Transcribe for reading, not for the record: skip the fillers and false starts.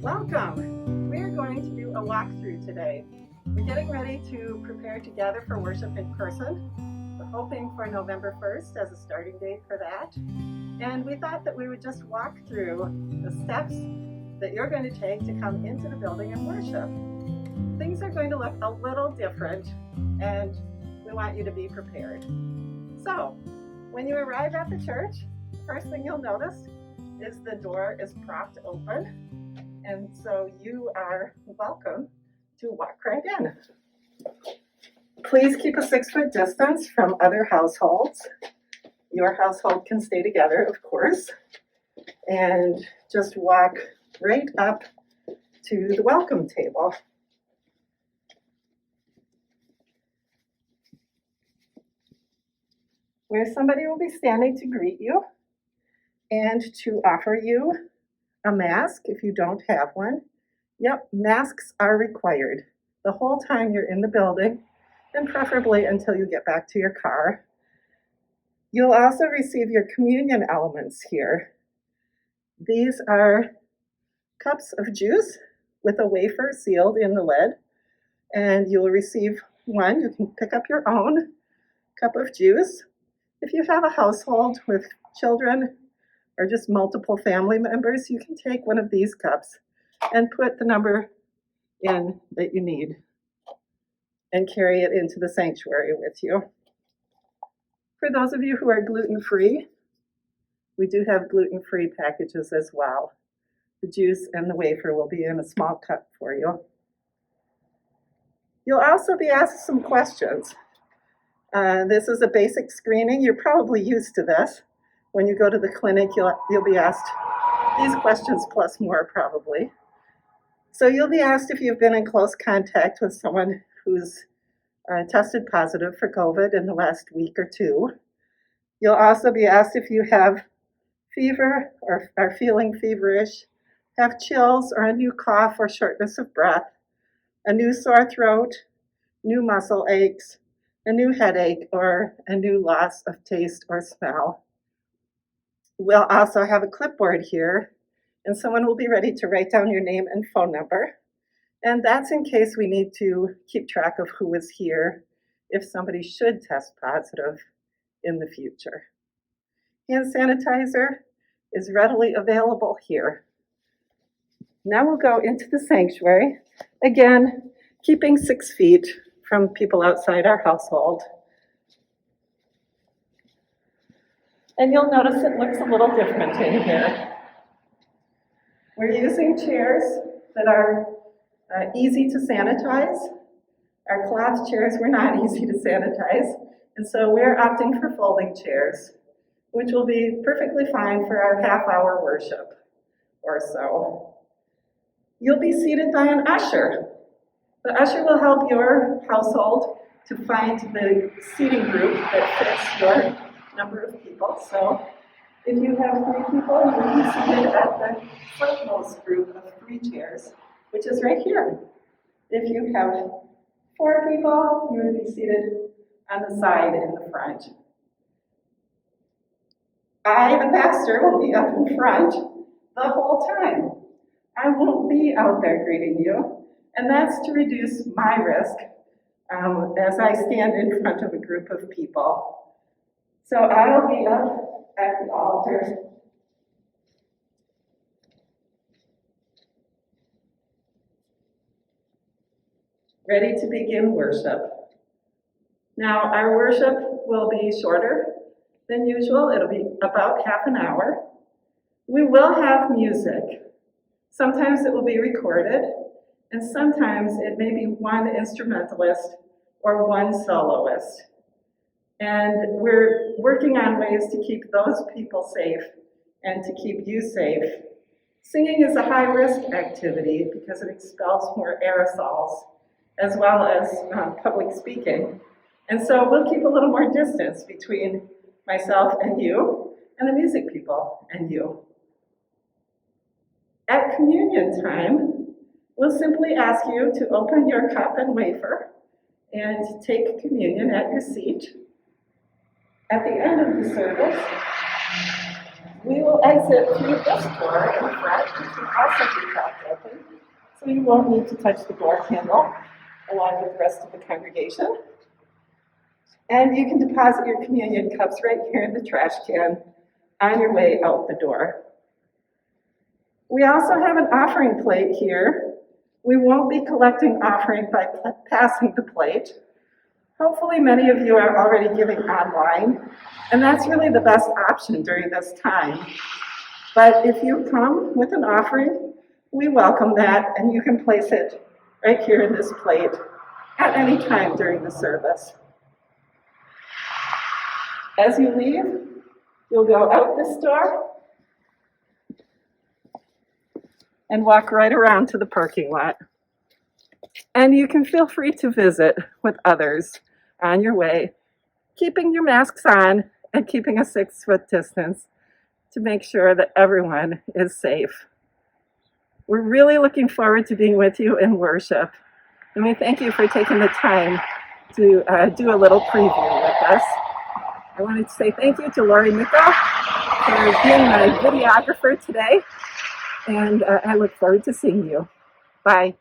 Welcome! We are going to do a walkthrough today. We're getting ready to prepare to gather for worship in person. We're hoping for November 1st as a starting date for that. And we thought that we would just walk through the steps that you're going to take to come into the building and worship. Things are going to look a little different, and we want you to be prepared. So, when you arrive at the church, the first thing you'll notice is the door is propped open. And so you are welcome to walk right in. Please keep a 6-foot distance from other households. Your household can stay together, of course. And just walk right up to the welcome table. Where somebody will be standing to greet you and to offer you a mask if you don't have one. Yep, masks are required the whole time you're in the building, and preferably until you get back to your car. You'll also receive your communion elements here. These are cups of juice with a wafer sealed in the lid, and you'll receive one. You can pick up your own cup of juice. If you have a household with children or just multiple family members, you can take one of these cups and put the number in that you need and carry it into the sanctuary with you. For those of you who are gluten-free, we do have gluten-free packages as well. The juice and the wafer will be in a small cup for you. You'll also be asked some questions. This is a basic screening. You're probably used to this. When you go to the clinic, you'll be asked these questions plus more probably. So you'll be asked if you've been in close contact with someone who's tested positive for COVID in the last week or two. You'll also be asked if you have fever or are feeling feverish, have chills or a new cough or shortness of breath, a new sore throat, new muscle aches, a new headache, or a new loss of taste or smell. We'll also have a clipboard here, and someone will be ready to write down your name and phone number. And that's in case we need to keep track of who is here if somebody should test positive in the future. Hand sanitizer is readily available here. Now we'll go into the sanctuary, again, keeping 6 feet from people outside our household. And you'll notice it looks a little different in here. We're using chairs that are easy to sanitize. Our cloth chairs were not easy to sanitize, and so we're opting for folding chairs, which will be perfectly fine for our half-hour worship or so. You'll be seated by an usher. The usher will help your household to find the seating group that fits your number of people. So if you have 3 people, you will be seated at the frontmost group of 3 chairs, which is right here. If you have 4 people, you would be seated on the side in the front. I, the pastor, will be up in front the whole time. I won't be out there greeting you, and that's to reduce my risk as I stand in front of a group of people. So I'll be up at the altar. Ready to begin worship. Now, our worship will be shorter than usual. It'll be about half an hour. We will have music. Sometimes it will be recorded, and sometimes it may be one instrumentalist or one soloist. And we're working on ways to keep those people safe and to keep you safe. Singing is a high-risk activity because it expels more aerosols, as well as public speaking. And so we'll keep a little more distance between myself and you, and the music people and you. At communion time, we'll simply ask you to open your cup and wafer and take communion at your seat. At the end of the service, We will exit through this door in the front, which will also be propped open, so you won't need to touch the door handle along with the rest of the congregation. And you can deposit your communion cups right here in the trash can on your way out the door. We also have an offering plate here. We won't be collecting offering by passing the plate. Hopefully many of you are already giving online, and that's really the best option during this time. But if you come with an offering, we welcome that, and you can place it right here in this plate at any time during the service. As you leave, you'll go out this door and walk right around to the parking lot. And you can feel free to visit with others on your way, keeping your masks on and keeping a 6-foot distance to make sure that everyone is safe. We're really looking forward to being with you in worship. And we thank you for taking the time to do a little preview with us. I wanted to say thank you to Lori Miko for being my videographer today. And I look forward to seeing you. Bye.